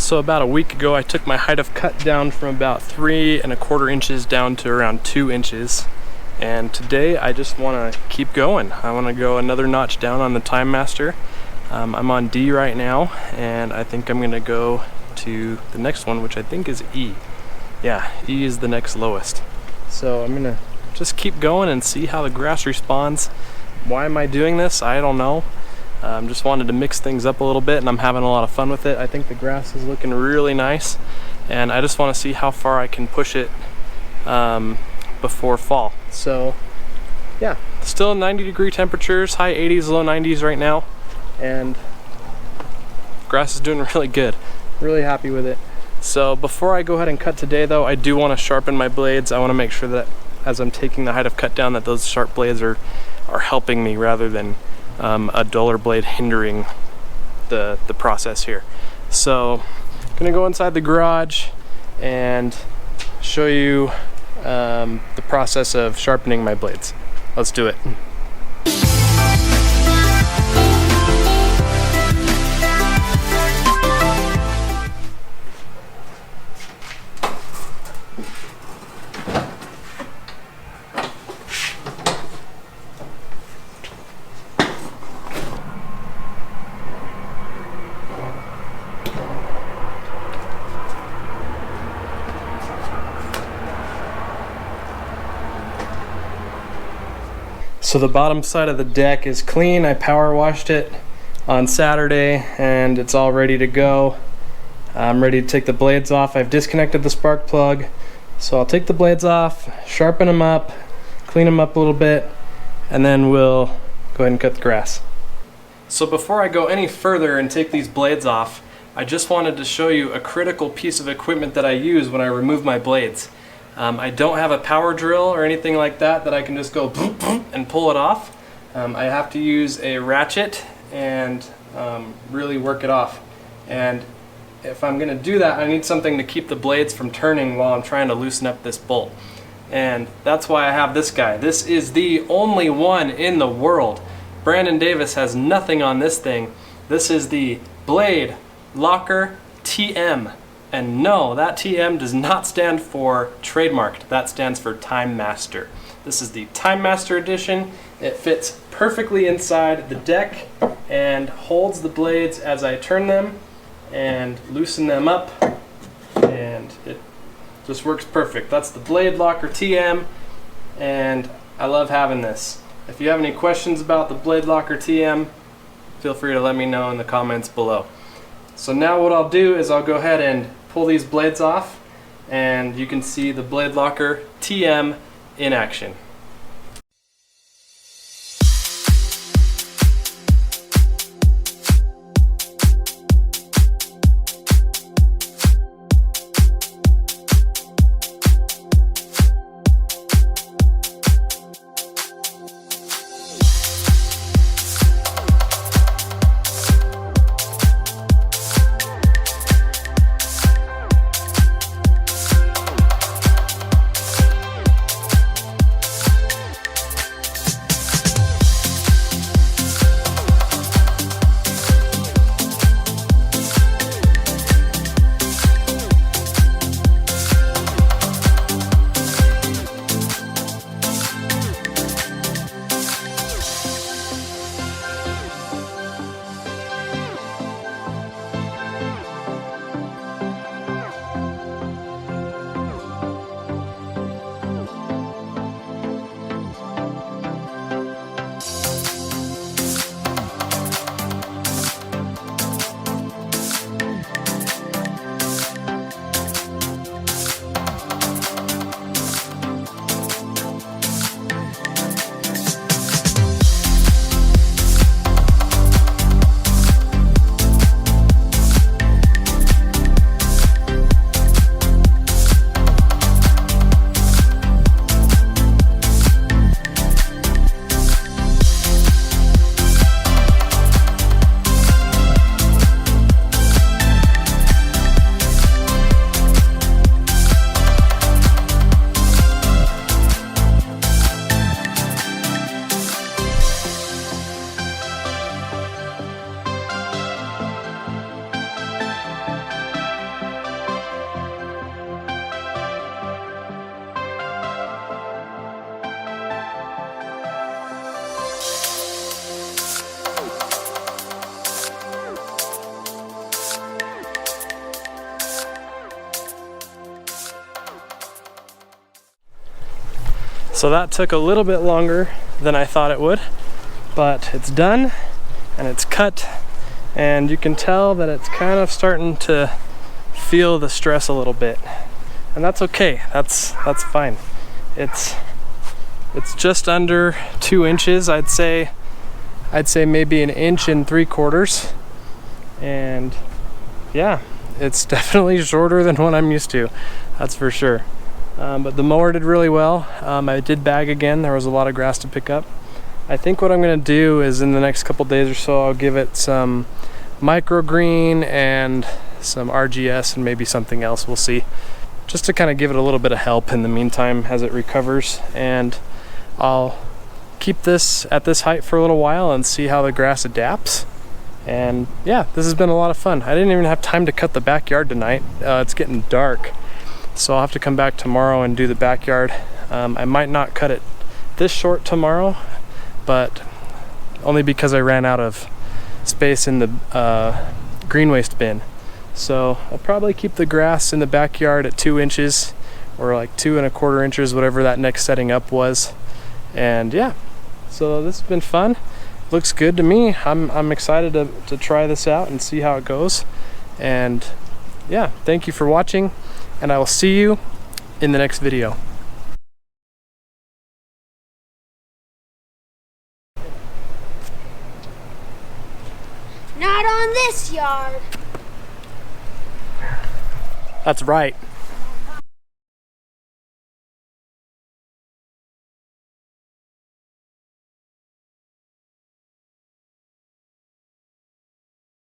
So about a week ago I took my height of cut down from about 3¼ inches down to around 2 inches. And today I just want to keep going. I want to go another notch down on the TimeMaster. I'm on D right now, and I think I'm going to go to the next one, which I think is E. Yeah, E is the next lowest. So I'm going to just keep going and see how the grass responds. Why am I doing this? I don't know. Just wanted to mix things up a little bit, and I'm having a lot of fun with it. I think the grass is looking really nice, and I just want to see how far I can push it before fall. So yeah, still 90-degree temperatures, high 80s, low 90s right now, and grass is doing really good. Really happy with it. So before I go ahead and cut today though, I do want to sharpen my blades. I want to make sure that as I'm taking the height of cut down that those sharp blades are helping me rather than a duller blade hindering the process here. So I'm gonna go inside the garage and show you the process of sharpening my blades. Let's do it. So the bottom side of the deck is clean. I power washed it on Saturday and it's all ready to go. I'm ready to take the blades off. I've disconnected the spark plug. So I'll take the blades off, sharpen them up, clean them up a little bit, and then we'll go ahead and cut the grass. So before I go any further and take these blades off, I just wanted to show you a critical piece of equipment that I use when I remove my blades. I don't have a power drill or anything like that I can just go boom, boom, and pull it off. I have to use a ratchet and really work it off. And if I'm going to do that, I need something to keep the blades from turning while I'm trying to loosen up this bolt. And that's why I have this guy. This is the only one in the world. Brandon Davis has nothing on this thing. This is the Blade Locker TM. And no, that TM does not stand for trademarked. That stands for TimeMaster. This is the TimeMaster edition. It fits perfectly inside the deck and holds the blades as I turn them and loosen them up, and it just works perfect. That's the Blade Locker TM, and I love having this. If you have any questions about the Blade Locker TM, feel free to let me know in the comments below. So now what I'll do is I'll go ahead and pull these blades off, and you can see the Blade Locker TM in action. So that took a little bit longer than I thought it would, but it's done and it's cut, and you can tell that it's kind of starting to feel the stress a little bit, and that's okay. That's fine. It's just under 2 inches. I'd say maybe 1 3/4 inches, and yeah, it's definitely shorter than what I'm used to, that's for sure. But the mower did really well. I did bag again. There was a lot of grass to pick up. I think what I'm gonna do is in the next couple days or so, I'll give it some microgreen and some RGS and maybe something else, we'll see. Just to kind of give it a little bit of help in the meantime as it recovers. And I'll keep this at this height for a little while and see how the grass adapts. And yeah, this has been a lot of fun. I didn't even have time to cut the backyard tonight. It's getting dark, so I'll have to come back tomorrow and do the backyard. I might not cut it this short tomorrow, but only because I ran out of space in the green waste bin. So I'll probably keep the grass in the backyard at 2 inches, or like 2 1/4 inches, whatever that next setting up was. And yeah, so this has been fun. Looks good to me. I'm excited to try this out and see how it goes. And yeah, thank you for watching, and I will see you in the next video. Not on this yard. That's right.